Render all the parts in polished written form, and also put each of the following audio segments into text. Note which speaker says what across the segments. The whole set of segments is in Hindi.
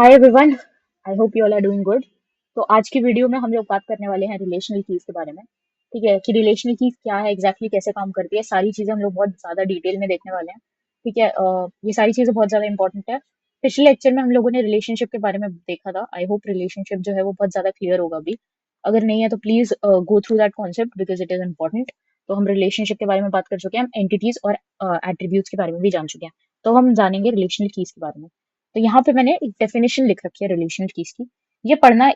Speaker 1: Hi everyone. I hope you all are doing good. तो आज की वीडियो में हम लोग बात करने वाले हैं रिलेशनल कीज के बारे में। ठीक है कि रिलेशनल कीज क्या है, एग्जैक्टली कैसे काम करती है, सारी चीजें हम लोग बहुत ज्यादा डिटेल में देखने वाले हैं। ठीक है, ये सारी चीजें बहुत ज्यादा इंपॉर्टेंट है। पिछले लेक्चर में हम लोगों ने रिलेशनशिप के बारे में देखा था। आई होप रिलेशनशिप जो है वो बहुत ज्यादा क्लियर होगा अभी। अगर नहीं है तो please go through that concept because it is important. तो हम रिलेशनशिप के बारे में बात कर चुके हैं, हम एंटिटीज और एट्रीब्यूट्स के बारे में भी जान चुके हैं। तो हम जानेंगे रिलेशनल कीज के बारे में। तो यहाँ पे मैंने एक डेफिनेशन लिख रखी है रिलेशनल कीज की। ये पढ़ना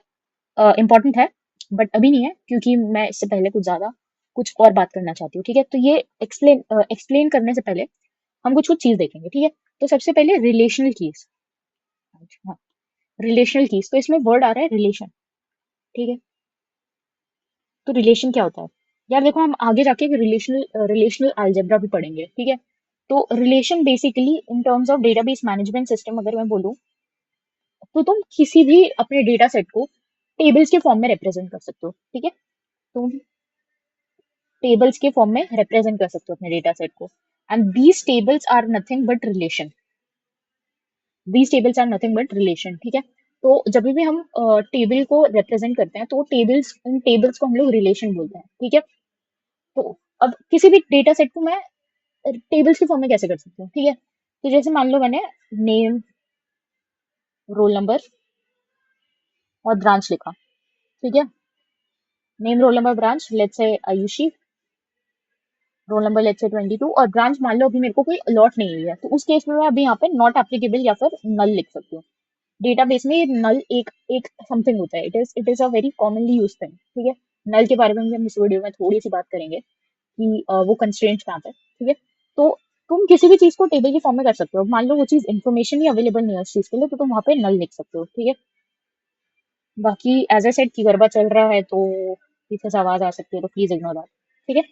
Speaker 1: इंपॉर्टेंट है, बट अभी नहीं है क्योंकि मैं इससे पहले कुछ और बात करना चाहती हूँ। ठीक है, तो ये एक्सप्लेन करने से पहले हम कुछ कुछ चीज देखेंगे। ठीक है, तो सबसे पहले रिलेशनल कीज। हाँ, रिलेशनल कीज तो इसमें वर्ड आ रहा है रिलेशन। ठीक है, तो रिलेशन क्या होता है यार? देखो, हम आगे जाके रिलेशनल रिलेशनल अलजेब्रा भी पढ़ेंगे। ठीक है, तो relation basically in terms of database management system अगर मैं बोलूँ तो तुम किसी भी अपने डेटा सेट को टेबल्स के फॉर्म में रिप्रेजेंट कर सकते हो। ठीक है, तुम टेबल्स के फॉर्म में रिप्रेजेंट कर सकते हो अपने डेटा सेट को। And these tables are nothing but relation. These tables are nothing but relation. ठीक है, तो जब भी हम टेबल को रिप्रेजेंट करते हैं तो टेबल्स इन टेबल्स को हम लोग रिलेशन बोलते हैं। ठीक है, तो अब किसी भी डेटा सेट को मैं टेबल्स के फॉर्म में कैसे कर सकती हूँ? ठीक है, तो जैसे मान लो मैंने नेम, रोल नंबर और ब्रांच लिखा। ठीक है, name, roll number, branch, let's say Ayushi, role number let's से 22, और ब्रांच मान लो अभी मेरे को कोई अलॉट नहीं हुई है, तो उस केस में मैं अभी यहाँ पे नॉट एप्लीकेबल या फिर नल लिख सकती हूँ। डेटाबेस में ये नल एक एक समथिंग होता है। It is a very commonly use thing. ठीक है, नल के बारे में भी हम इस वीडियो में थोड़ी सी बात करेंगे कि वो कंस्ट्रेंट्स कहाँ पे। ठीक है, तो तुम किसी भी चीज को टेबल के फॉर्म में कर सकते हो। मान लो वो चीज इन्फॉर्मेशन ही अवेलेबल नहीं है उस चीज के लिए, तो तुम वहाँ पे नल लिख सकते हो। ठीक है, बाकी एज ए सेड की गरबा चल रहा है तो पीछे से आवाज आ सकती है, तो प्लीज इग्नोर दैट। ठीक है,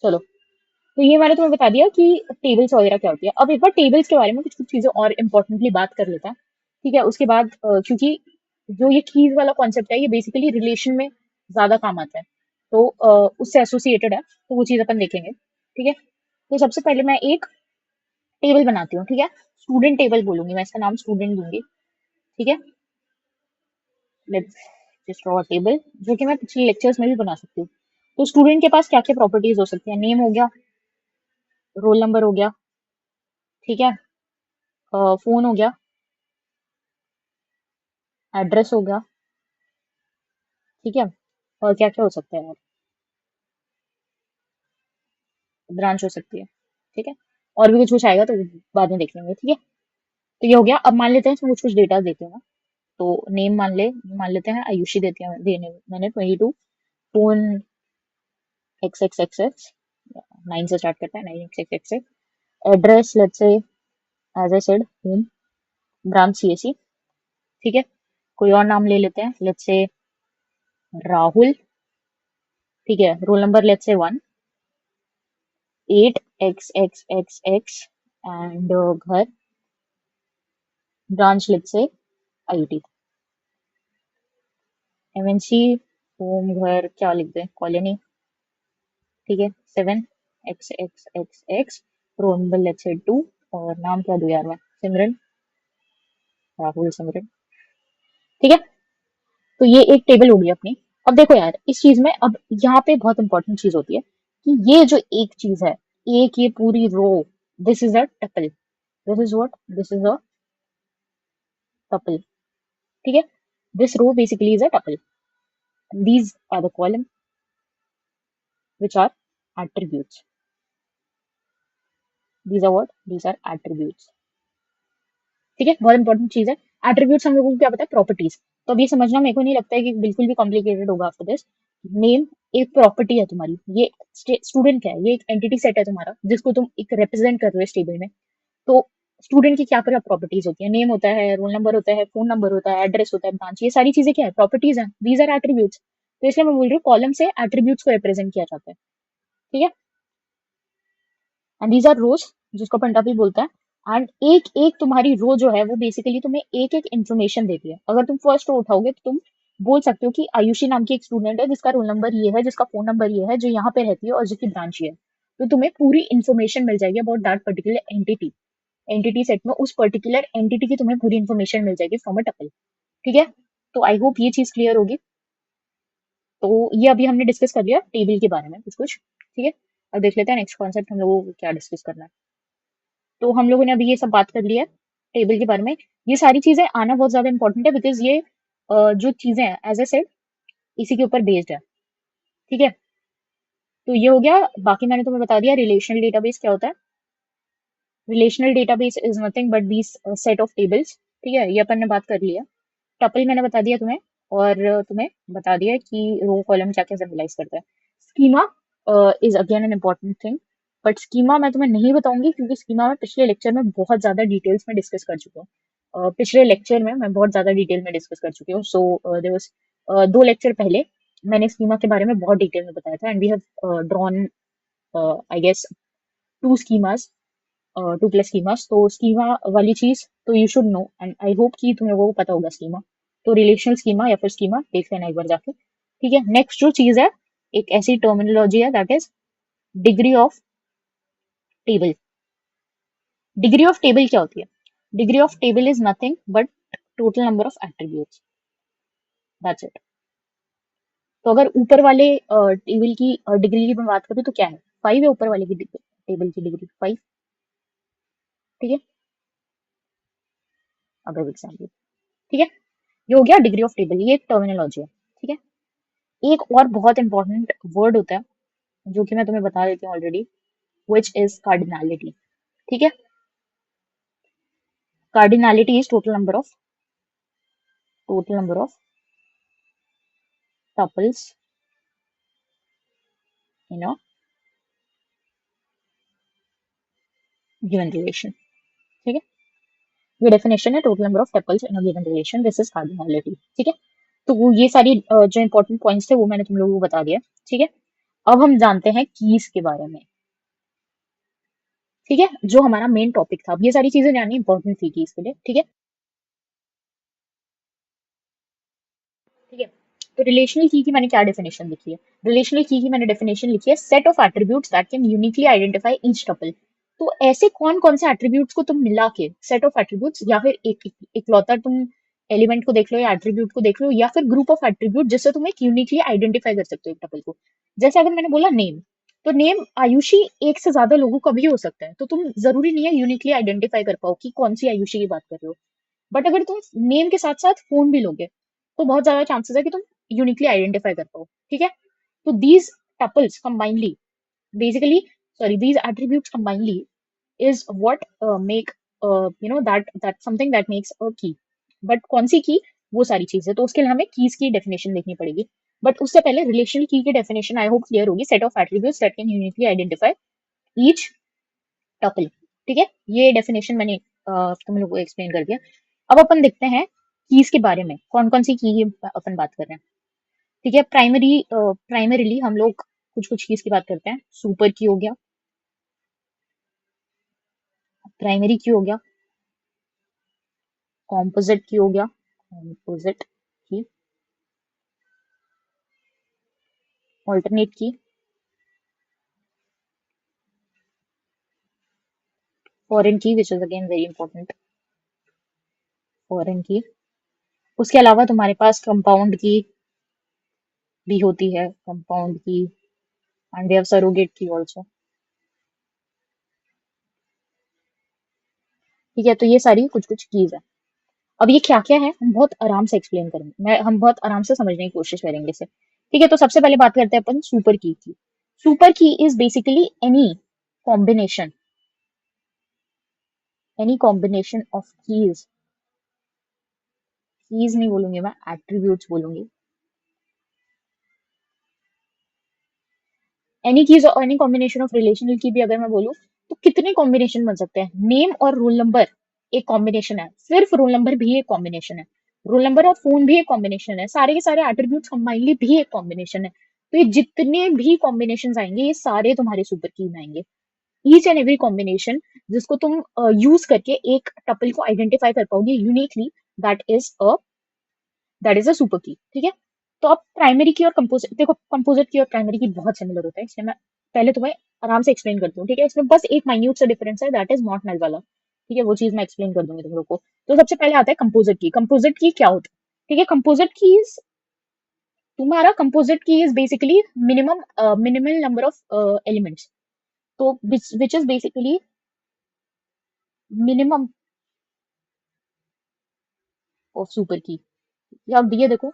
Speaker 1: चलो। तो ये मैंने तुम्हें बता दिया कि टेबल्स वगैरह क्या होती है। अब एक बार टेबल्स के बारे में कुछ कुछ चीजें और इम्पोर्टेंटली बात कर लेते हैं। ठीक है, उसके बाद क्योंकि जो ये कीज वाला कॉन्सेप्ट है ये बेसिकली रिलेशन में ज्यादा काम आता है, तो उससे एसोसिएटेड है, तो वो चीज अपन देखेंगे। ठीक है, तो सबसे पहले मैं एक टेबल बनाती हूँ। ठीक है, स्टूडेंट टेबल बोलूंगी मैं, इसका नाम स्टूडेंट दूंगी। ठीक है, let's just draw a table, जो कि मैं पिछले लेक्चर्स में भी बना सकती हूँ। तो स्टूडेंट के पास क्या क्या प्रॉपर्टीज हो सकती है? नेम हो गया, रोल नंबर हो गया, ठीक है, फोन हो गया, एड्रेस हो गया, ठीक है, और क्या क्या हो सकता है यार? ब्रांच हो सकती है। ठीक है, और भी कुछ कुछ आएगा तो बाद में देख लेंगे। ठीक है, तो ये हो गया। अब मान लेते हैं इसमें कुछ कुछ डेटा देते हैं ना। तो नेम मान लेते हैं आयुषी देती है, देने मैंने 22, phone x x x x, 9 से स्टार्ट करता है, 9 x x x, address let's say as I said home, branch CSC. ठीक है, कोई और नाम ले लेते हैं, लेट्स से राहुल। ठीक है, role number let's say 1, 8 x x x x, and घर, branch let's say IT, MNC, home, घर क्या लिख दें, कॉलोनी। ठीक है, 7 x x x x, roll number let's say 2, और नाम क्या दूं यार मैं, सिमरन, राहुल सिमरन। ठीक है, तो ये एक टेबल होगी अपनी। अब देखो यार, इस चीज में अब यहाँ पे बहुत इंपॉर्टेंट चीज होती है कि ये जो एक चीज है, एक ये पूरी row, this is a tuple. This is what, this is a tuple. ठीक है, this row basically is a tuple. These are the column which are attributes. These are what? These are attributes. ठीक है, बहुत इंपॉर्टेंट चीज है। एट्रीब्यूट्स हम लोगों को क्या पता है? प्रॉपर्टीज। तो अब ये समझना मेरे को नहीं लगता है कि बिल्कुल भी कॉम्प्लिकेटेड होगा आफ्टर दिस। नेम एक प्रॉपर्टी है तुम्हारी, ये स्टूडेंट क्या है? ये एक एंटिटी सेट है तुम्हारा जिसको तुम एक रिप्रेजेंट कर रहे हो इस टेबल में। तो स्टूडेंट की क्या क्या प्रॉपर्टीज होती है? नेम होता है, रोल नंबर होता है, फोन नंबर होता है, एड्रेस होता है, ब्रांच, ये सारी चीजें क्या है? प्रॉपर्टीज हैं। These are attributes. तो इसलिए मैं बोल रही हूँ कॉलम से एट्रीब्यूट्स को रिप्रेजेंट किया जाता है। ठीक है, एंड दीज आर रोज, जिसको अपन टपल बोलता है। एंड एक एक तुम्हारी रो जो है वो बेसिकली तुम्हें एक एक इन्फॉर्मेशन देती है। अगर तुम फर्स्ट रो उठाओगे तो तुम बोल सकते हो कि आयुषी नाम की एक स्टूडेंट है जिसका रोल नंबर ये है, जिसका फोन नंबर ये है, जो यहाँ पे रहती है और जिसकी ब्रांच ये है। तो तुम्हें पूरी इन्फॉर्मेशन मिल जाएगी about that particular entity. Entity set में उस पर्टिकुलर एंटिटी की तुम्हें पूरी इन्फॉर्मेशन मिल जाएगी फ्रॉम अ टपल। ठीक है, तो आई होप ये चीज क्लियर होगी। तो ये अभी हमने डिस्कस कर लिया टेबल के बारे में कुछ कुछ। ठीक है, अब देख लेते हैं नेक्स्ट कॉन्सेप्ट हम लोगों को क्या डिस्कस करना है। तो हम लोगों ने अभी ये सब बात कर लिया है टेबल के बारे में। ये सारी चीजें आना बहुत ज्यादा इंपॉर्टेंट है बिकॉज ये जो चीजें हैं एज ए सेड इसी के ऊपर बेस्ड है। ठीक है, तो ये हो गया। बाकी मैंने तुम्हें बता दिया रिलेशनल डेटाबेस क्या होता है। Relational database is nothing but these set of tables. ठीक है, ये अपन ने बात कर लिया। टपल मैंने बता दिया तुम्हें, और तुम्हें बता दिया कि रो कॉलम क्या क्या सिंबलाइज करता है। Schema is again an important thing, but schema मैं तुम्हें नहीं बताऊंगी क्योंकि स्कीमा में पिछले लेक्चर में बहुत ज्यादा डिटेल्स में डिस्कस कर चुकी हूँ। पिछले लेक्चर में मैं बहुत ज्यादा डिटेल में डिस्कस कर चुकी हूँ। सो देयर वाज 2 लेक्चर पहले मैंने स्कीमा के बारे में बहुत डिटेल में बताया था and we have drawn I guess 2 schemas, 2+ schemas. तो स्कीमा वाली चीज तो you should know and I hope कि तुम्हें वो पता होगा स्कीमा। तो रिलेशनल स्कीमा या फिर स्कीमा देख लेना एक बार जाके। ठीक है, नेक्स्ट जो चीज है एक ऐसी टर्मिनोलॉजी है that is degree of table. Degree of table क्या होती है? Degree of table is nothing but total number of attributes, that's it. तो अगर ऊपर वाले टेबल की डिग्री की मैं बात करूँ तो क्या है? 5 है ऊपर वाले की टेबल की डिग्री 5। ठीक है, अगर एग्जाम्पल। ठीक है, ये हो गया डिग्री ऑफ टेबल, ये एक टर्मिनोलॉजी है। ठीक है, एक और बहुत इंपॉर्टेंट वर्ड होता है जो कि मैं तुम्हें बता देती हूँ ऑलरेडी, विच इज कार्डिनैलिटी। ठीक है, cardinality is total number of tuples in a given relation. ठीक है, ये डेफिनेशन है total number of tuples in a given relation, this is cardinality. ठीक है, तो ये सारी जो इंपॉर्टेंट पॉइंट्स थे वो मैंने तुम लोगों को बता दिया। ठीक है, अब हम जानते हैं कीज के बारे में। ठीक है, जो हमारा मेन टॉपिक था, अब ये सारी चीजें जाननी इंपॉर्टेंट थी कीज के लिए। ठीक है, ठीक है, तो रिलेशनल की मैंने क्या डेफिनेशन लिखी है? रिलेशनल की मैंने डेफिनेशन लिखी है set of attributes that can uniquely identify each tuple. तो ऐसे कौन कौन से एट्रीब्यूट्स को तुम मिला के सेट ऑफ एट्रीब्यूट्स या फिर इकलौता तुम एलिमेंट को देख लो या एट्रीब्यूट को देख लो या फिर ग्रुप ऑफ एट्रीब्यूट जिससे तुम एक यूनिकली आइडेंटिफाई कर सकते हो एक टपल को। जैसे अगर मैंने बोला नेम, तो नेम आयुषी एक से ज्यादा लोगों का भी हो सकता है, तो तुम जरूरी नहीं है यूनिकली आइडेंटिफाई कर पाओ कि कौन सी आयुषी की बात कर रहे हो। बट अगर तुम नेम के साथ साथ फोन भी लोगे तो बहुत ज्यादा चांसेस है कि तुम यूनिकली आइडेंटिफाई कर पाओ। ठीक है, तो these tuples combinedly basically sorry these attributes combinedly is what make that something that makes a key। But कौन सी की? वो सारी चीजें, तो उसके लिए हमें कीज की डेफिनेशन देखनी पड़ेगी। बट उससे पहले रिलेशनल की डेफिनेशन आई होप क्लियर होगी, set of attributes that can uniquely identify each tuple. ठीक है, ये डेफिनेशन मैंने तुम लोगों को एक्सप्लेन कर दिया। अब अपन देखते हैं कीज के बारे में, कौन कौन सी की अपन बात कर रहे हैं। ठीक है, प्राइमरीली हम लोग कुछ कुछ कीज की बात करते हैं। सुपर की हो गया, प्राइमरी की हो गया, कॉम्पोजिट की हो गया, कॉम्पोजिट की, ऑल्टरनेट की, फॉरेन की which is again very important, foreign की। उसके अलावा तुम्हारे पास कंपाउंड की भी होती है, कंपाउंड की, एंड वी हैव सरोगेट की ऑल्सो। ठीक है, तो ये सारी कुछ कुछ कीज है। अब ये क्या क्या है हम बहुत आराम से एक्सप्लेन करेंगे, हम बहुत आराम से समझने की कोशिश करेंगे इसे। ठीक है, तो सबसे पहले बात करते हैं अपन सुपर की। सुपर की is basically combination any combination of keys. Keys नहीं बोलूंगी मैं, एट्रीब्यूट्स बोलूंगी। एनी कीज और एनी कॉम्बिनेशन ऑफ रिलेशनल की भी अगर मैं बोलूं तो कितने कॉम्बिनेशन बन सकते हैं? नेम और रोल नंबर एक कॉम्बिनेशन है, सिर्फ रोल नंबर भी एक कॉम्बिनेशन है, रोल नंबर और फोन भी एक कॉम्बिनेशन है, सारे के सारे एट्रीब्यूट्स कंबाइनली भी एक कॉम्बिनेशन है। तो ये जितने भी कॉम्बिनेशन आएंगे ये सारे तुम्हारे सुपर की में आएंगे। ईच एंड एवरी कॉम्बिनेशन जिसको तुम यूज करके एक टपल को आइडेंटिफाई कर पाओगे uniquely, that is a that is a super की। ठीक है, तो अब प्राइमरी की और कंपोजिट, देखो कंपोजिट की और प्राइमरी की बहुत सिमिलर होता है, इसलिए मैं पहले तुम्हें आराम से एक्सप्लेन करती हूँ। ठीक है, इसमें बस एक माइन्यूट सा डिफरेंस है, दैट इज नॉट नल वाला। ठीक है, वो चीज मैं एक्सप्लेन कर दूंगी तुम लोग को। तो सबसे पहले आता है कंपोजिट की। कंपोजिट की क्या होता है? ठीक है, कंपोजिट की तुम्हारा composite key is basically minimum minimal number of elements. तो which is basically minimum of super key. अब ये देखो,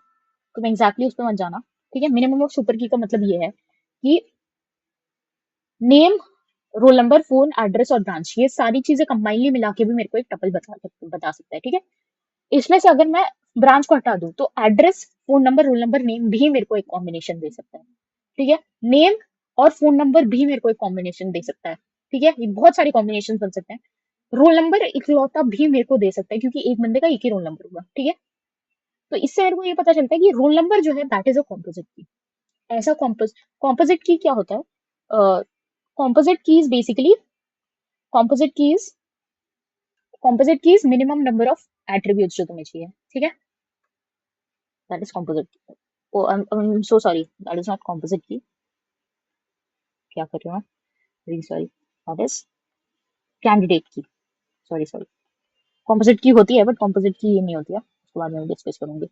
Speaker 1: तुम एग्जैक्टली उस पर मत जाना। ठीक है, मिनिमम ऑफ सुपर की का मतलब ये है कि name, roll number, phone, address और ब्रांच, ये सारी चीजें कंबाइनली मिला के भी मेरे को एक टपल बता सकता है। ठीक है, इसमें से अगर मैं ब्रांच को हटा दूं तो address, phone number, roll number, name भी मेरे को एक कॉम्बिनेशन दे सकता है। ठीक है, नेम और फोन नंबर भी मेरे को एक कॉम्बिनेशन दे सकता है। ठीक है, ये बहुत सारे कॉम्बिनेशन बन सकते हैं। रोल नंबर इकलौता भी मेरे को दे सकता है, क्योंकि एक बंदे का एक ही रोल नंबर होगा। ठीक है, तो इससे मेरे को ये पता चलता है कि रोल नंबर जो है दैट इज अ कॉम्पोजिट की। ऐसा कॉम्पोजिट की क्या होता है? Composite keys basically, composite keys composite keys minimum number of attributes जो तुम्हें चाहिए। ठीक है, that is composite. Oh I am so sorry, that is not composite key. क्या कर रही हूँ मैं? Very sorry, that is candidate key. Sorry sorry, composite key होती है बट कॉम्पोजिट की ये नहीं होती है, उसके बाद में डिस्कस करूंगी।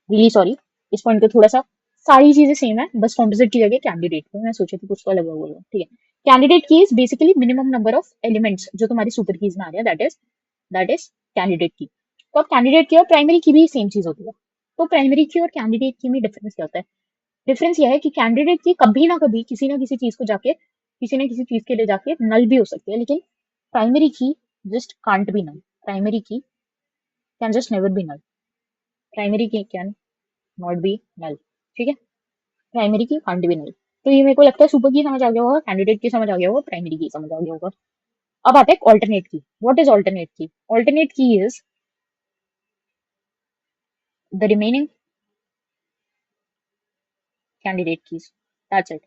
Speaker 1: रियली सॉरी, इस पॉइंट पे थोड़ा सा सारी चीजें सेम है, बस कॉम्पोजिट की जगह कैंडिडेट को मैं सोची थी कुछ तो अलग बोलूँ। ठीक है, कैंडिडेट की is basically minimum number of elements जो तुम्हारी सुपर कीज में आ रहे हैं, दैट इज कैंडिडेट की। तो अब कैंडिडेट की और प्राइमरी की भी सेम चीज होती है। तो प्राइमरी की और कैंडिडेट की में डिफरेंस क्या होता है? डिफरेंस यह है कि कैंडिडेट की कभी ना कभी किसी ना किसी चीज को जाके, किसी ना किसी चीज के लिए जाके नल भी हो सकती है, लेकिन primary key just can't be null. Primary key can just never be null. Primary key can not be null. ठीक है, प्राइमरी की कांट बी नल। तो ये मेरे को लगता है सुपर की समझ आ गया होगा, कैंडिडेट की समझ आ गया होगा, प्राइमरी की समझ आ गया होगा। अब आता है ऑल्टरनेट की। व्हाट इज ऑल्टरनेट की? ऑल्टरनेट की is the remaining candidate keys. That's it.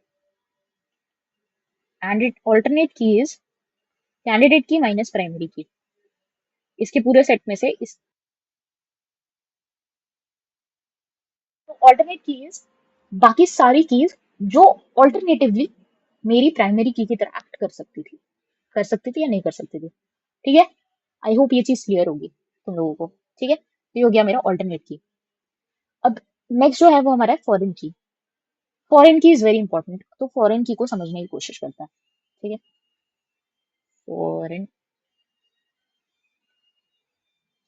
Speaker 1: And it alternate key is candidate key minus primary key. इसके पूरे सेट में से इस alternate key is बाकी सारी कीज जो ऑल्टरनेटिवली मेरी प्राइमरी की तरह एक्ट कर सकती थी या नहीं कर सकती थी। ठीक है, आई होप ये चीज क्लियर होगी तुम लोगों को। ठीक है, तो ये हो गया मेरा ऑल्टरनेट की। अब नेक्स्ट जो है वो हमारा है फॉरेन की। फॉरेन की इज वेरी इंपॉर्टेंट, तो फॉरेन की को समझने की कोशिश करता है। ठीक है, फॉरेन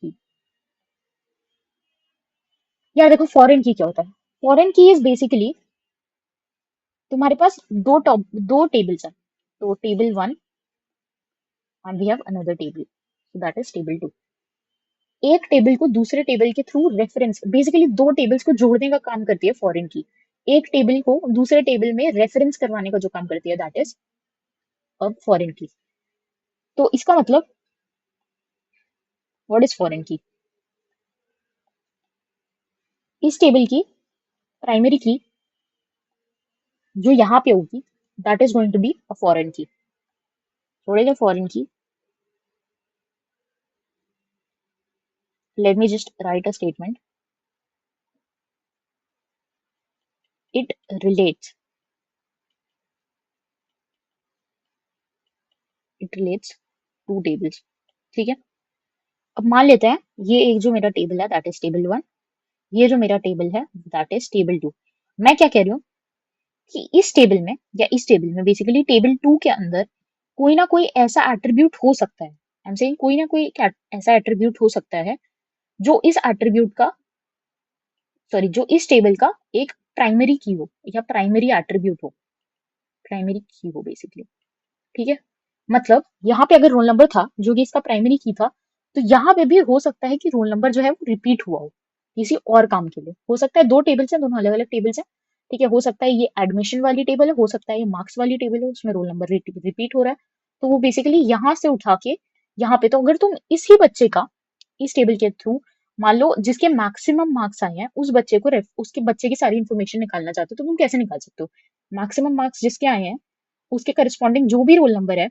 Speaker 1: की। यार देखो, फॉरेन की क्या होता है? फॉरेन की इज बेसिकली तुम्हारे पास दो टेबल्स हैं। तो table one and we have another table, so that is table two. एक टेबल को दूसरे टेबल के थ्रू रेफरेंस, बेसिकली दो टेबल्स को जोड़ने का काम करती है फॉरेन की। एक टेबल को दूसरे टेबल में रेफरेंस करवाने का जो काम करती है दैट इज अब फॉरेन की। तो इसका मतलब व्हाट इज फॉरेन की? इस टेबल की प्राइमरी की जो यहाँ पे होगी that is going to be a foreign key. छोड़ेगा foreign key, let me just write a statement. It relates it relates to tables. ठीक है, अब मान लेते हैं ये एक जो मेरा टेबल है दैट इज टेबल वन, ये जो मेरा टेबल है दैट इज टेबल टू। मैं क्या कह रही हूँ कि इस टेबल में या इस टेबल में बेसिकली टेबल टू के अंदर कोई ना कोई ऐसा एट्रीब्यूट हो सकता है। आई एम सेइंग कोई ना कोई ऐसा एट्रीब्यूट हो सकता है जो इस एट्रीब्यूट का, सॉरी, जो इस टेबल का एक प्राइमरी की हो या प्राइमरी एट्रीब्यूट हो, प्राइमरी की हो बेसिकली। ठीक है, मतलब यहाँ पे अगर रोल नंबर था जो कि इसका प्राइमरी की था, तो यहाँ पे भी हो सकता है कि रोल नंबर जो है वो रिपीट हुआ हो किसी और काम के लिए। हो सकता है दो टेबल्स हैं, दोनों अलग अलग टेबल्स हैं। ठीक है, हो सकता है ये एडमिशन वाली टेबल है, हो सकता है ये मार्क्स वाली टेबल है, उसमें रोल नंबर रिपीट हो रहा है। तो वो बेसिकली यहाँ से उठा के यहाँ पे, तो अगर तुम इसी बच्चे का इस टेबल के थ्रू, मान लो जिसके मैक्सिमम मार्क्स आए हैं उस बच्चे को उसके बच्चे की सारी इन्फॉर्मेशन निकालना चाहते हो, तो तुम कैसे निकाल सकते हो? मैक्सिमम मार्क्स जिसके आए हैं उसके करस्पॉन्डिंग जो भी रोल नंबर है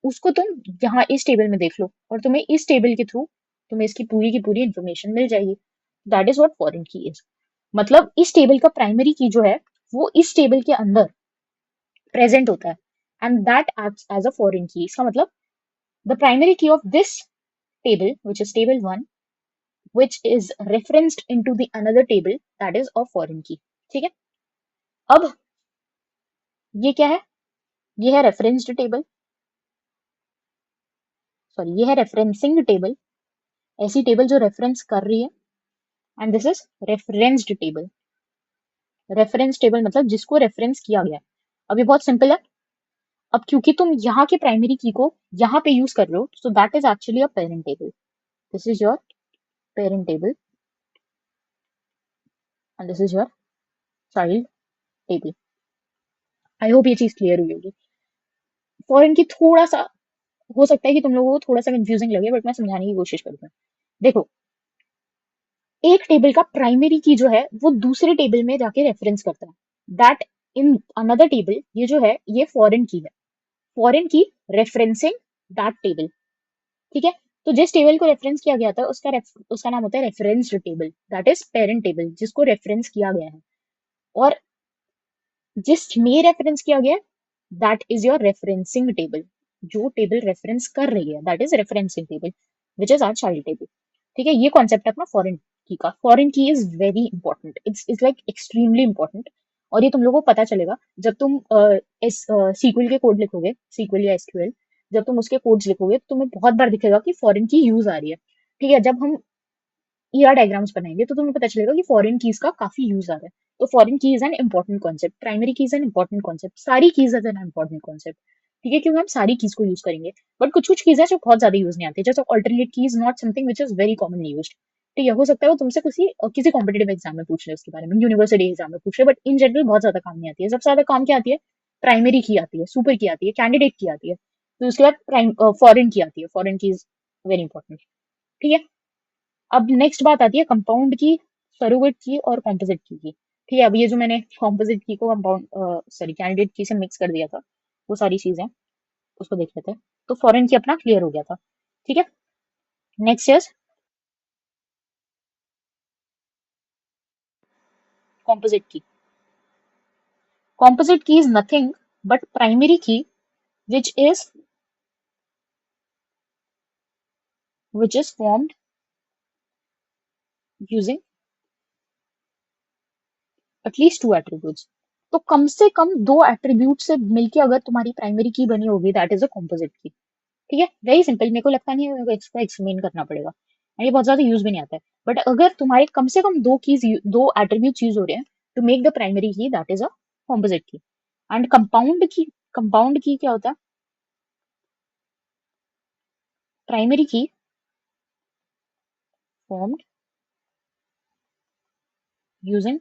Speaker 1: उसको तुम यहाँ इस टेबल में देख लो और तुम्हें इस टेबल के थ्रू तुम्हें इसकी पूरी की पूरी इंफॉर्मेशन मिल जाएगी। दैट इज व्हाट फॉरेन की इज। मतलब इस टेबल का प्राइमरी की जो है वो इस टेबल के अंदर प्रेजेंट होता है and that acts as a foreign key. इसका मतलब The primary key of this table, which is table 1, which is referenced into the another table, that is of foreign key. ठीक है, अब ये क्या है? ये है रेफरेंस्ड टेबल, सॉरी ये है रेफरेंसिंग टेबल, ऐसी टेबल जो रेफरेंस कर रही है, and this is referenced table. Reference table मतलब जिसको रेफरेंस किया गया है। अब ये बहुत सिंपल है। अब क्योंकि तुम यहाँ के प्राइमरी की को यहाँ पे यूज कर रहे हो, सो that is actually a parent table. This is your parent table and this is your child table. I hope ये चीज क्लियर हुई होगी। फॉरेन की थोड़ा सा हो सकता है कि तुम लोगों को थोड़ा सा कंफ्यूजिंग लगे, बट मैं समझाने की कोशिश करूंगा। देखो, एक टेबल का प्राइमरी की जो है वो दूसरे टेबल में जाके रेफरेंस करता है, दैट इन अनदर टेबल ये जो है ये फॉरेन की है, फॉरेन की रेफरेंसिंग दैट टेबल। ठीक है, तो जिस टेबल को रेफरेंस किया गया था उसका नाम होता है referenced table, that is parent table जिसको रेफरेंस किया गया है। और जिस में रेफरेंस किया गया है that is your referencing table, जो टेबल रेफरेंस कर रही है that is referencing table which is our child table. ठीक है, ये कॉन्सेप्ट है अपना फॉरेन की का। फॉरेन की is very important, it's like extremely important. और ये तुम लोगों को पता चलेगा जब तुम सीक्वल के कोड लिखोगे, सीक्वल या एसक्यूएल, जब तुम उसके कोड्स लिखोगे तो तुम्हें बहुत बार दिखेगा कि फॉरेन की यूज आ रही है। ठीक है, जब हम ईआर डायग्राम्स बनाएंगे तो तुम्हें पता चलेगा कि फॉरेन कीज का काफी यूज आ रहा है। तो फॉरेन की is an important concept, primary key is an important concept, सारी keys is an important concept. ठीक है, क्योंकि हम सारी कीज को यूज करेंगे, बट कुछ कुछ कीज है जो बहुत ज्यादा यूज नहीं आती, जैसे ऑल्टरनेट की is not something which is very commonly used. ठीक है, हो सकता है वो तुमसे किसी कॉम्पिटेटिव एग्जाम में पूछ रहे उसके बारे में, यूनिवर्सिटी एग्जाम में पूछ रहे, बट इन जनरल बहुत ज्यादा काम नहीं आती है। सबसे ज्यादा काम क्या आती है? प्राइमरी की आती है, सुपर की आती है, कैंडिडेट की आती है, तो उसके बाद प्राइम फॉरेन की आती है। फॉरेन की इज वेरी इंपॉर्टेंट। ठीक है, अब नेक्स्ट बात आती है कंपाउंड की, सरोगेट की और कॉम्पोजिट की। ठीक है, अब ये जो मैंने कॉम्पोजिट की को कंपाउंड सॉरी कैंडिडेट की से मिक्स कर दिया था, वो सारी चीजें उसको देख लेते हैं। तो फॉरेन की अपना क्लियर हो गया था। ठीक है, नेक्स्ट इज कॉम्पोजिट की। कॉम्पोजिट की इज नथिंग बट प्राइमरी की which is which is formed using at least two attributes। तो कम से कम दो एट्रीब्यूट से मिलके अगर तुम्हारी प्राइमरी की बनी होगी दैट इज अ कॉम्पोजिट की। ठीक है, वेरी सिंपल, मेरे को लगता नहीं है मेरे को इसका एक्सप्लेन करना पड़ेगा, और ये बहुत ज्यादा यूज भी नहीं आता है। बट अगर तुम्हारे कम से कम दो एट्रीब्यूट्स यूज हो रहे हैं to make the primary key, that is a composite key. And compound key क्या होता है? Primary key formed using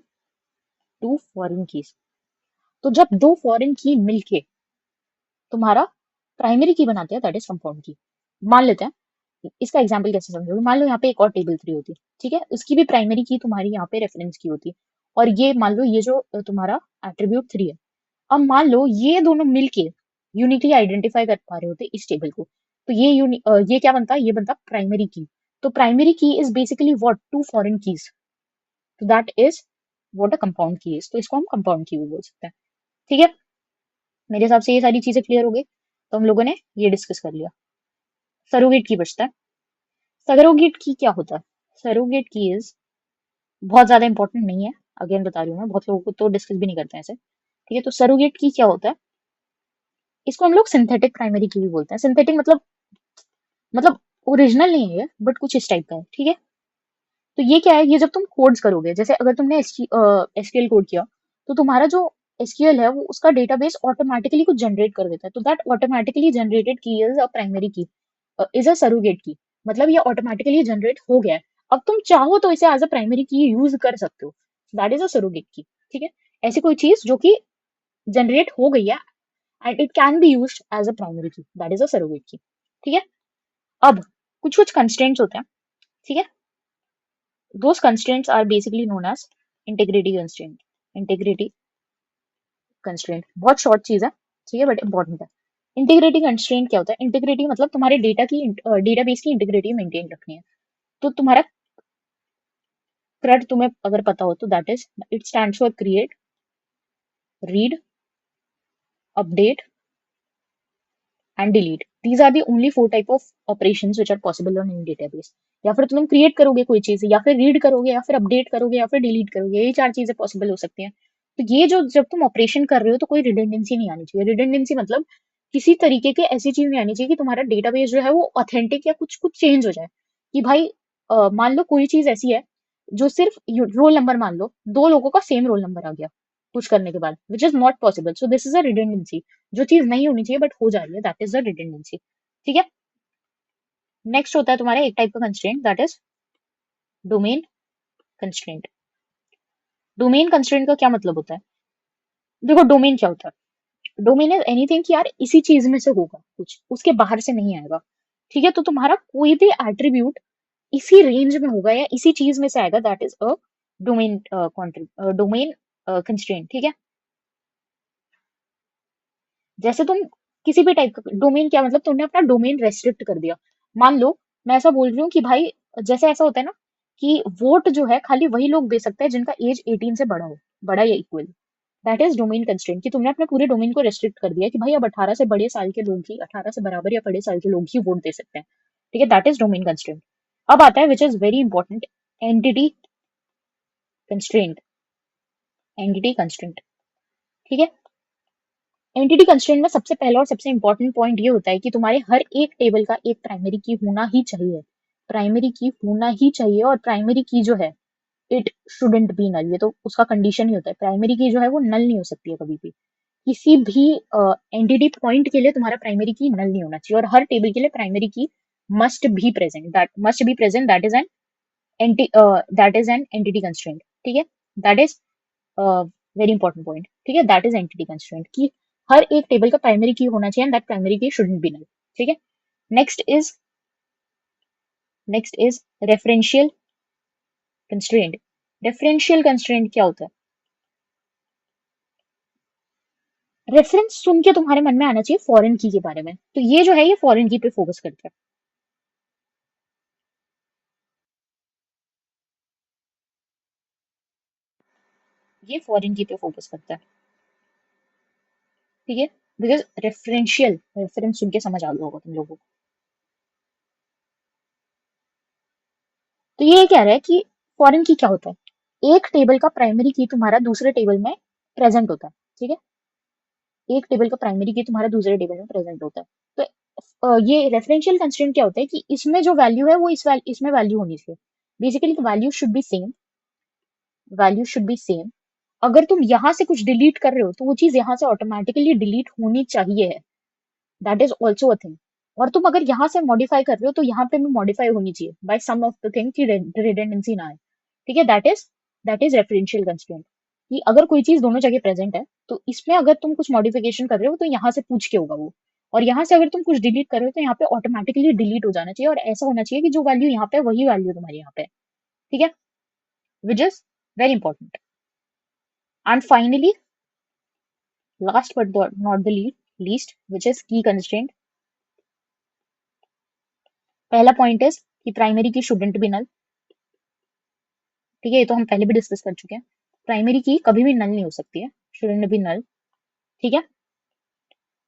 Speaker 1: two foreign keys. तो जब दो फॉरेन की मिलके तुम्हारा प्राइमरी की बनाते हैं दैट इज कंपाउंड की। मान लेते हैं, इसका एग्जाम्पल कैसे समझोगे? मान लो यहाँ पे एक और टेबल 3 होती, ठीक है, उसकी भी प्राइमरी की तुम्हारी यहाँ पे रेफरेंस की होती, और ये मान लो ये जो तुम्हारा एट्रीब्यूट 3 है, अब मान लो ये दोनों मिलके यूनिकली आइडेंटिफाई कर पा रहे होते इस टेबल को, तो ये क्या बनता? ये बनता प्राइमरी की। तो primary key is basically what? Two foreign keys, तो that is what a compound key is. तो इसको हम कंपाउंड की भी बोल सकते हैं। ठीक है, मेरे हिसाब से ये सारी चीजें क्लियर हो गई। तो हम लोगों ने ये डिस्कस कर लिया। सरोगेट की बचता है। सरोगेट की क्या होता है? सरोगेट की इज बहुत ज्यादा इंपॉर्टेंट नहीं है, अगेन बता रही हूँ मैं, बहुत लोगों को तो डिस्कस भी नहीं करते हैं ऐसे। ठीक है, तो सरोगेट की क्या होता है? इसको हम लोग सिंथेटिक प्राइमरी की भी बोलते हैं। सिंथेटिक मतलब ओरिजिनल नहीं है बट कुछ इस टाइप का है। ठीक है, तो ये क्या है? ये जब तुम कोड्स करोगे, जैसे अगर तुमने एसक्यूएल कोड किया, तो तुम्हारा जो एसक्यूएल है वो उसका डेटाबेस ऑटोमेटिकली कुछ जनरेट कर देता है, तो दैट ऑटोमेटिकली जनरेटेड की is a primary key, is a surrogate की। मतलब ये ऑटोमेटिकली जनरेट हो गया है, अब तुम चाहो तो इसे एज अ प्राइमरी की यूज कर सकते हो, that is a surrogate key. ठीक है, ऐसी कोई चीज जो कि जनरेट हो गई है and it can be used as a primary key, that is a surrogate key. ठीक है, अब कुछ कुछ कंस्ट्रेंट्स होते हैं। ठीक है, those constraints are basically known as integrity constraint। integrity constraint बहुत शॉर्ट चीज है, ठीक है, बट इंपॉर्टेंट है। इंटीग्रिटी कंस्ट्रेंट क्या होता है? इंटीग्रिटी मतलब तुम्हारे डेटाबेस की इंटीग्रिटी मेंटेन रखनी है। तो तुम्हारा CRUD तुम्हें अगर पता हो तो that is, it stands for create, read, update and delete. These are the only 4 type of operations which are possible on any database. या फिर तुम क्रिएट करोगे कोई चीज, या फिर रीड करोगे, या फिर अपडेट करोगे, या फिर डिलीट करोगे, यही 4 चीजें पॉसिबल हो सकती हैं। तो ये जो जब तुम ऑपरेशन कर रहे हो तो कोई रिडंडेंसी नहीं आनी चाहिए। रिडंडेंसी मतलब किसी तरीके की ऐसी चीज नहीं आनी चाहिए कि तुम्हारा डेटाबेस जो है वो ऑथेंटिक या कुछ कुछ चेंज हो जाए। कि भाई मान लो कोई चीज ऐसी है जो सिर्फ रोल नंबर, मान लो 2 लोगों का सेम रोल नंबर आ गया पुश करने के बाद, which is not possible, so this is a redundancy. जो चीज नहीं होनी चाहिए बट हो जा रही है, दैट इज द रिडंडेंसी। ठीक है। नेक्स्ट होता है तुम्हारा एक टाइप का constraint, that is domain constraint. Domain constraint का क्या मतलब होता है? देखो डोमेन क्या होता है? डोमेन इज एनीथिंग कि यार इसी चीज में से होगा, कुछ उसके बाहर से नहीं आएगा। ठीक है। तो तुम्हारा कोई भी एट्रीब्यूट इसी रेंज में होगा या इसी चीज में से आएगा, that is a domain domain constraint. ठीक है। जैसे तुम किसी भी टाइप का डोमेन, क्या मतलब तुमने अपना डोमेन रेस्ट्रिक्ट कर दिया। मान लो मैं ऐसा बोल रही हूँ कि भाई, जैसे ऐसा होता है ना कि वोट जो है खाली वही लोग दे सकते हैं जिनका एज 18 से बड़ा हो, बड़ा या equal. That is domain constraint, कि तुमने अपने पूरे डोमेन को रेस्ट्रिक्ट कर दिया कि भाई अब 18 से बड़े साल के लोग ही, 18 से बराबर या बड़े साल के लोग ही वोट दे सकते हैं। ठीक है। That is domain constraint. अब आता है which is very important, entity constraint. Entity constraint. ठीक है। एंटिटी कंस्ट्रेंट में सबसे पहला और सबसे इंपॉर्टेंट पॉइंट ये होता है कि तुम्हारे हर एक टेबल का एक प्राइमरी की होना ही चाहिए। प्राइमरी की होना ही चाहिए, और प्राइमरी की जो है इट शुडेंट बी नल। ये तो उसका कंडीशन ही होता है, प्राइमरी की जो है वो नल नहीं हो सकती है कभी भी। किसी भी एंटिटी पॉइंट के लिए तुम्हारा प्राइमरी की नल नहीं होना चाहिए, और हर टेबल के लिए प्राइमरी की must be present, that must be present, that is an that is an entity constraint. ठीक है। That is very important point. ठीक है। दैट इज एंटिटी कंस्ट्रेंट कि हर एक टेबल का प्राइमरी की होना चाहिए, एंड दैट प्राइमरी की शुडंट बी नल। ठीक है। Next is next is referential constraint. Referential constraint क्या होता है? रेफरेंस सुन के तुम्हारे मन में आना चाहिए फॉरेन की के बारे में, तो ये जो है ये फॉरेन की पे फोकस करता है। ये फॉरेन की पे फोकस करता है। ठीक है। बिकॉज रेफरेंशियल, रेफरेंस सुन के समझ आ गया होगा तुम लोगों को। तो ये कह रहा है कि फॉरेन की क्या होता है, एक टेबल का प्राइमरी की तुम्हारा दूसरे टेबल में प्रेजेंट होता है। ठीक है। एक टेबल का प्राइमरी की तुम्हारा दूसरे टेबल में प्रेजेंट होता है। तो ये रेफरेंशियल कंस्ट्रेंट क्या होता है कि इसमें जो वैल्यू है वो इसमें वैल्यू होनी चाहिए। Basically value should be same, value should be same. अगर तुम यहाँ से कुछ डिलीट कर रहे हो तो वो चीज यहाँ से ऑटोमेटिकली डिलीट होनी चाहिए है। That is also a thing. और तुम अगर यहाँ से मॉडिफाई कर रहे हो तो यहाँ पे भी मॉडिफाई होनी चाहिए by some of the thing, कि रिडंडेंसी ना आए। ठीक है। दैट इज रेफरेंशियल कंस्ट्रेंट, कि अगर कोई चीज दोनों जगह प्रेजेंट है तो इसमें अगर तुम कुछ मॉडिफिकेशन कर रहे हो तो यहाँ से पूछ के होगा वो, और यहाँ से अगर तुम कुछ डिलीट कर रहे हो तो यहाँ पे ऑटोमेटिकली डिलीट हो जाना चाहिए, और ऐसा होना चाहिए कि जो वैल्यू यहाँ पे है, वही वैल्यू तुम्हारी यहाँ पे है। ठीक है। Which is very important. And finally, last but not the least, which is की कंस्ट्रेंट। पहला पॉइंट इज कि प्राइमरी की शुडंट बी नल। ठीक है। ये तो हम पहले भी डिस्कस कर चुके हैं। प्राइमरी की कभी भी नल नहीं हो सकती है, शुडंट बी नल। ठीक है।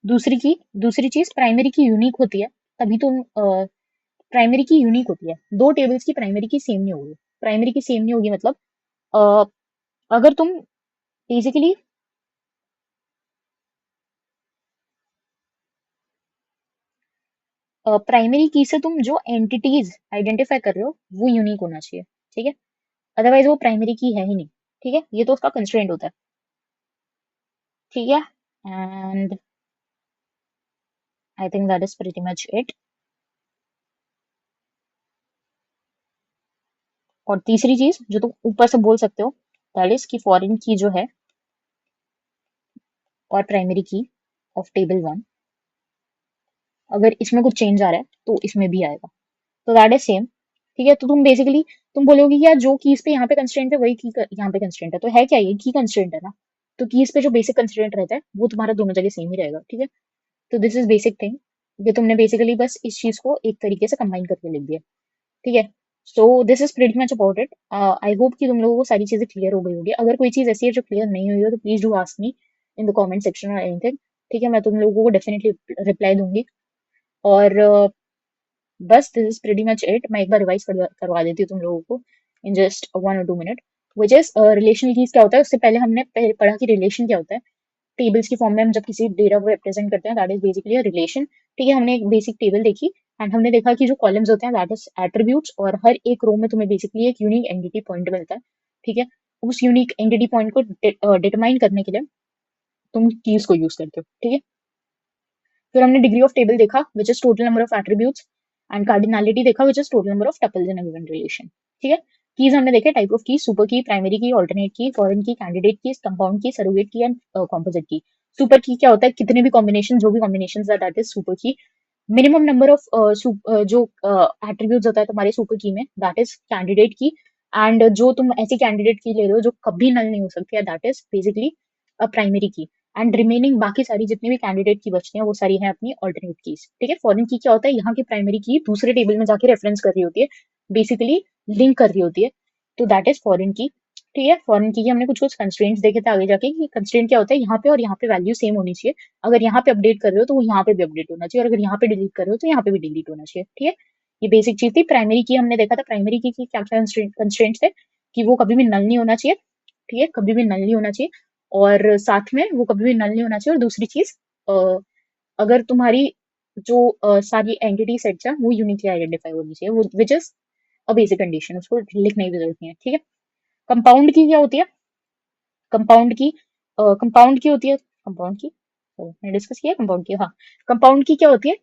Speaker 1: दूसरी चीज, प्राइमरी की यूनिक होती है। तभी तुम प्राइमरी की यूनिक होती है, दो टेबल्स की प्राइमरी की सेम नहीं होगी। प्राइमरी की सेम नहीं होगी मतलब अ, अगर तुम बेसिकली प्राइमरी की से तुम जो एंटिटीज आइडेंटिफाई कर रहे हो वो यूनिक होना चाहिए। ठीक है। अदरवाइज वो प्राइमरी की है ही नहीं। ठीक है। ये तो उसका कंस्ट्रेंट होता है। ठीक है। And I think that is pretty much it. और तीसरी चीज जो तुम ऊपर से बोल सकते हो, दैट इज कि फॉरेन की जो है और प्राइमरी की ऑफ टेबल वन, अगर इसमें कुछ चेंज आ रहा है तो इसमें भी आएगा, तो दैट इज सेम। ठीक है। तो तुम बेसिकली तुम बोलोगे कि यार जो कीज पे यहाँ पे कंस्ट्रेंट है वही की यहाँ पे कंस्ट्रेंट है, तो है क्या, ये की कंस्ट्रेंट है ना। तो कीज पे जो बेसिक कंस्ट्रेंट रहता है वो तुम्हारा दोनों जगह सेम ही रहेगा। ठीक है। तो दिस इज बेसिक थिंग, ये तुमने बेसिकली बस इस चीज को एक तरीके से कंबाइन करके लिख दिया। ठीक है। So this is pretty much about it. I hope कि तुम लोगों को सारी चीजें क्लियर हो गई होगी। अगर कोई चीज ऐसी है जो क्लियर नहीं हुई हो तो please do ask me in the comment section और एनीथिंग। ठीक है। मैं तुम लोगों को डेफिनेटली रिप्लाई दूंगी। और बस this is pretty much it. मैं एक बार रिवाइज करवा देती हूँ तुम लोगों को in just 1 or 2 minute. Which is relational keys क्या होता है, उससे पहले हमने पढ़ा कि रिलेशन क्या होता है। टेबल्स की फॉर्म में हम जब किसी डेटा को रिप्रेजेंट करते हैं that is basically a relation. ठीक है, हमने एक बेसिक टेबल देखी एंड हमने देखा कि जो कॉलम्स होते हैं दैट इज एट्रीब्यूट्स, और हर एक रो में तुम्हें बेसिकली एक यूनिक एंटिटी पॉइंट मिलता है। ठीक है, उस यूनिक एंटिटी पॉइंट को डिटरमाइन करने के लिए तुम कीज को यूज करते हो। ठीक है, फिर हमने डिग्री ऑफ टेबल देखा which is total number of attributes, and cardinality देखा which is total number of tuples in a given relation. ठीक है, कीज हमने देखे type of key, super key, primary key, alternate key, foreign key, candidate key, compound key, surrogate key and composite key. Super key क्या होता है, कितने भी कॉम्बिनेशन, जो भी combination that is super key. Minimum number of जो एट्रीब्यूट्स होता है तुम्हारे सुपर की में दैट इज कैंडिडेट की, एंड जो तुम ऐसी कैंडिडेट की ले रहे हो जो कभी नल नहीं हो सकती है दैट इज बेसिकली प्राइमरी की। एंड रिमेनिंग बाकी सारी जितनी भी कैंडिडेट की बचती हैं वो सारी हैं अपनी ऑल्टरनेट कीज। ठीक है, फॉरेन की क्या होता है, यहाँ की प्राइमरी की दूसरे टेबल में जाके रेफरेंस कर रही होती है, बेसिकली लिंक कर रही होती है, तो दैट इज फॉरेन की। ठीक है, फॉरेन की हमने कुछ कुछ कंस्ट्रेंट्स देखे थे आगे जाके कि कंस्ट्रेंट क्या होता है, यहाँ पे और यहाँ पे वैल्यू सेम होनी चाहिए। अगर यहाँ पे अपडेट कर रहे हो तो वो यहाँ पे भी अपडेट होना चाहिए, और अगर यहाँ पे डिलीट कर रहे हो तो यहाँ पे भी डिलीट होना चाहिए। ठीक है, ये बेसिक चीज थी। प्राइमरी की हमने देखा था, प्राइमरी की क्या क्या कंस्ट्रेंट्स थे कि वो कभी भी नल नहीं होना चाहिए। ठीक है, कभी भी नल नहीं होना चाहिए, और साथ में वो कभी भी नल नहीं होना चाहिए। और दूसरी चीज, अगर तुम्हारी जो सारी एंटिटी सेट्स है वो यूनिकली आइडेंटिफाई होनी चाहिए, वो which is a basic condition, उसको लिखने की जरूरत नहीं है। ठीक है, कंपाउंड की क्या होती है, कंपाउंड की कंपाउंड की होती है, कंपाउंड की मैंने डिस्कस किया कंपाउंड की, हाँ। कंपाउंड की क्या होती है,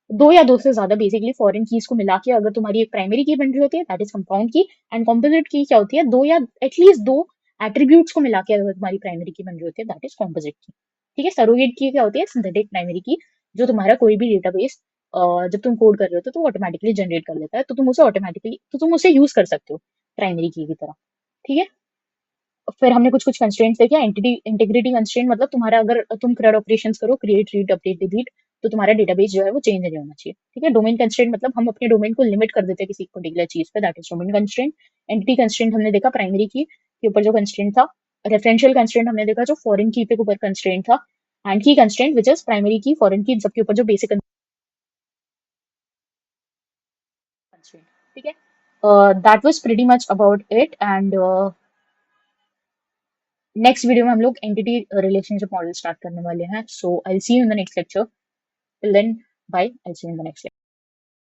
Speaker 1: दो या दो से ज्यादा बेसिकली फॉरेन कीज को मिला के अगर तुम्हारी एक प्राइमरी की बन रही होती है दैट इज कंपाउंड की। एंड कॉम्पोजिट की क्या होती है, दो या एटलीस्ट दो एट्रीब्यूट्स को मिला के अगर तुम्हारी प्राइमरी की बन रही होती है दैट इज कॉम्पोजिट की। ठीक है, सरोगेट की क्या होती है, सिंथेटिक प्राइमरी की, जो तुम्हारा कोई भी डेटाबेस जब तुम कोड कर रहे होते हो तो ऑटोमेटिकली जनरेट कर लेता है, तो तुम उसे ऑटोमेटिकली तो तुम उसे यूज कर सकते हो प्राइमरी की तरह। ठीक है, फिर हमने कुछ कुछ कंस्ट्रेंट्स देखे। एंटिटी इंटीग्रिटी कंस्ट्रेंट मतलब तुम्हारा अगर तुम CRUD ऑपरेशंस करो, क्रिएट, रीड, अपडेट, डिलीट, तो तुम्हारा डेटाबेस जो है वो चेंज नहीं होना चाहिए। ठीक है, डोमेन कंस्ट्रेंट मतलब हम अपने डोमेन को लिमिट कर देते हैं किसी पर्टिकुलर चीज पे, that is domain constraint. Entity constraint हमने देखा प्राइमरी की के ऊपर जो कंस्ट्रेंट था। रेफरेंशियल कंस्ट्रेंट हमने देखा जो फॉरेन की पे ऊपर कंस्ट्रेंट था। एंड की कंस्ट्रेंट विच इज प्राइमरी की, फॉरेन की, सबके ऊपर जो बेसिक कंस्ट्रेंट। ठीक है, that was pretty much about it. And next video में हम लोग एंटिटी रिलेशनशिप मॉडल स्टार्ट करने वाले हैं। So I see you in the next lecture. Till then, bye, I see you in the next